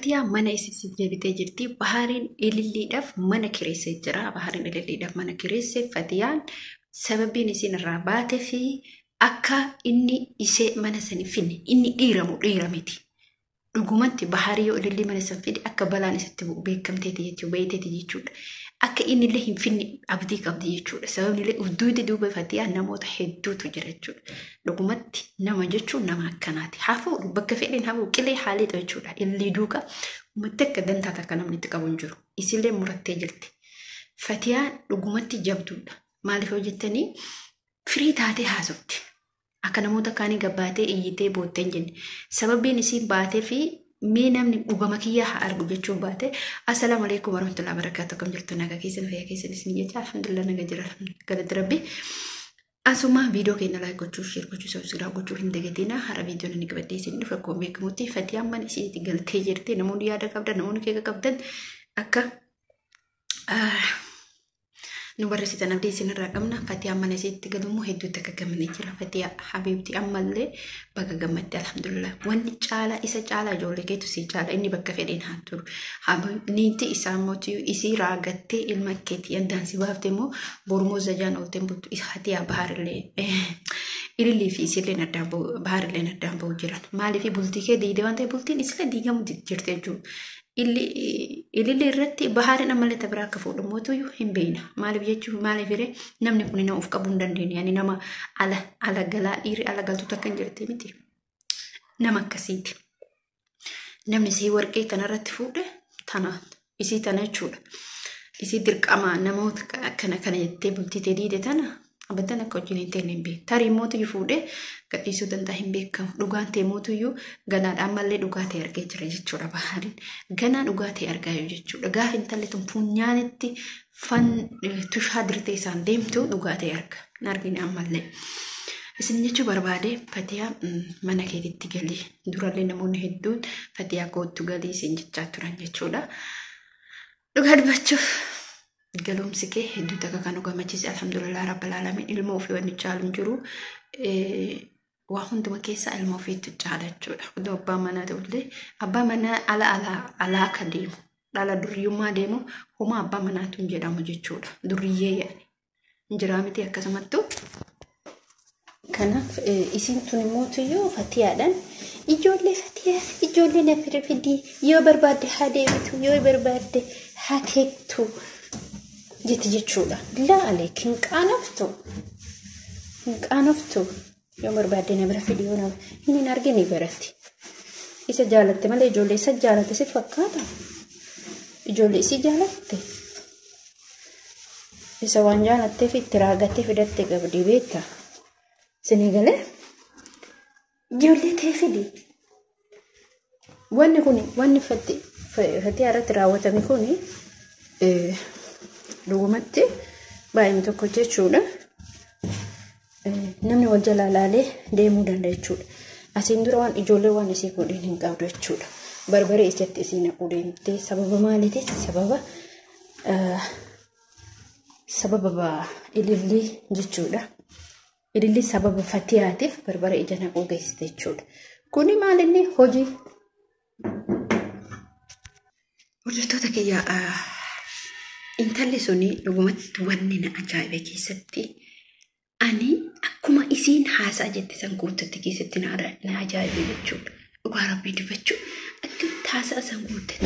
Fatiyaa mana isii deebitee jirti. Bahariin ililliidhaaf mana kireessee jira. Bahariin ililliidhaaf mana kireessee Fatiyaan sababiin isiin irraa baatee fi akka inni isee mana sanii finne inni dhiiramiti. Dhugumatti baharii yoo ilillii mana san fide akka balaan isatti beekamteeti jechuudha. Beeyteeti jechuudha. Akka inni illee hin finne abdii qabdi jechuudha. Sababni illee udduuti duuba Fatiyaan namoota hedduutu jira jechuudha. Dhugumatti nama jechuun nama akkanaati. Hafuu bakka fedhiin hafuu qilee haaliidha jechuudha. Illee duuka uummatti akka dantaa takka namni itti qabu hin jiru. Isillee murattee jirti. Fatiyaan dhugumatti jabduudha. Maaliif hojjettanii firii taatee haasofti. Akka namoota kaanii gabbaatee iyyitee boottee hin jenne. Sababiin isiin baatee fi mee namni dhugama kiyyaa haa argu jechuun baate. Assalaamu alaikum warahmatullahi wabarakatuh. Akkam jirtu nagaa keessan fayyaa keessan isin jecha alhamdulillah nagaa jira galata rabbi. Asuma viidiyoo keenya like gochuu share gochuu subscribe gochuu hin dagatina. Hara viidiyoon inni qabadee isin dhufa akkuma beekamutti Fatiyaan mana isiitti galtee jirti. Namoonni yaada qabdan namoonni keeka qabdan akka nu barreessitan abdii isinirraa qabna. Fatiyaan mana isiitti galummoo hedduutti akka gammadee jira. Fatiyaa habiibti ammallee bakka gammadde alhamdulillah. Wanni caala isa caala ijoollee keetu si caala inni bakka fedhiin haa turu. Niitii isaa mootii isii raagattee ilma keetii addaan si baaftee immoo bormoo zajaan oolteen bultu Fatiyaa baharillee ilillii fi isillee addaan bahu baharillee addaan bahu jiran. Maaliif bultii kee diidee waan ta'eef bultiin isla diigamu jirti jechuudha. Ilillee irratti bahariin ammallee tabiraa akka fuudhu mootuyyuu hin beekna. Maaliif jechuun maaliif irree namni kun nama of qabuu hin dandeenye. Yani nama ala galaa dhiirri ala galtuutu akka hin jirte miti. Nama akkasiiti. Namni isii warqee tanarratti fuudhe tana isii tana jechuudha. Isii dirqama namoota akkana kana jettee bultitee diide tana abadan akka wajjin hin teenne hin beeku. Tarii mootuyyuu fuudhee gadhiisuu danda'a hin beekamu. Dhugaan ta'e mootuyyuu ganaadhaan ammallee dhugaa ta'e argee jira jechuudha bahariin. Ganaa dhugaa ta'e argaa jiru jechuudha. Gaafa intalli tun funyaanitti tushaa dirtee isaan deemtu dhugaa ta'e arga. Hin argine ammallee. Isin jechuu barbaade Fatiyaa mana keetitti galii. Durallee namoonni hedduun Fatiyaa kootu galii isin jechaa turan jechuudha. Dhugaa dubbachuuf. Galumsi kee hedduu takka kan gammachiise alhamdulillah rabbil alamin ilmoo ofii wanni caalu hin jiru. Waa hunduma keessa ilmoo ofiitu caala jechuudha. Odoo abbaan manaa ta'ullee abbaan manaa ala akka deemu dhala durriyyummaa deemu homaa abbaan manaatu hin jedhamu jechuudha. Durriyyee yaani injiraa miti akkasumattuu. Kanaaf isin tun immoo tuyyuu Fatiyaadhaan ijoollee Fatiyaa ijoollee na fidii yoo barbaadde haa deebitu yoo barbaadde haa teektu. Jeti jechuudha. Bilaa aleekin qaanoftu yoo barbaadde na bira fidii yoo nama hin argine baratti. Isa jaalatte malee ijoollee isa jaalatte sitti fakkaata. Ijoollee isii jaalatte. Isa waan jaalatteef itti raagattee fidatte qabdi beekta. Isinii galee ijoollee ta'e fidii. Wanni kuni wanni Fatiyaa irratti raawwatame kuni dhugumatti baay'ee tokko jechuudha. Namni wal jala laalee deemuu danda'a jechuudha. Asiin dura waan ijoollee waan isii godheen hin qabdu jechuudha. Barbaree isatti isii naquu deemtee sababa maaliitiif sababa ilillii jechuudha. Ilillii sababa Fatiyaatiif barbaree ija naquu geessite jechuudha. Kuni maalinni hojii hojjettoota kiyyaa intalli suni dhugumatti wanni na ajaa'ibe keessatti ani akkuma isiin haasaa jette san guuttatti keessatti na ajaa'ibe jechuudha. Dhugaa rabbii dubbachuu akka haasaa san guuttatti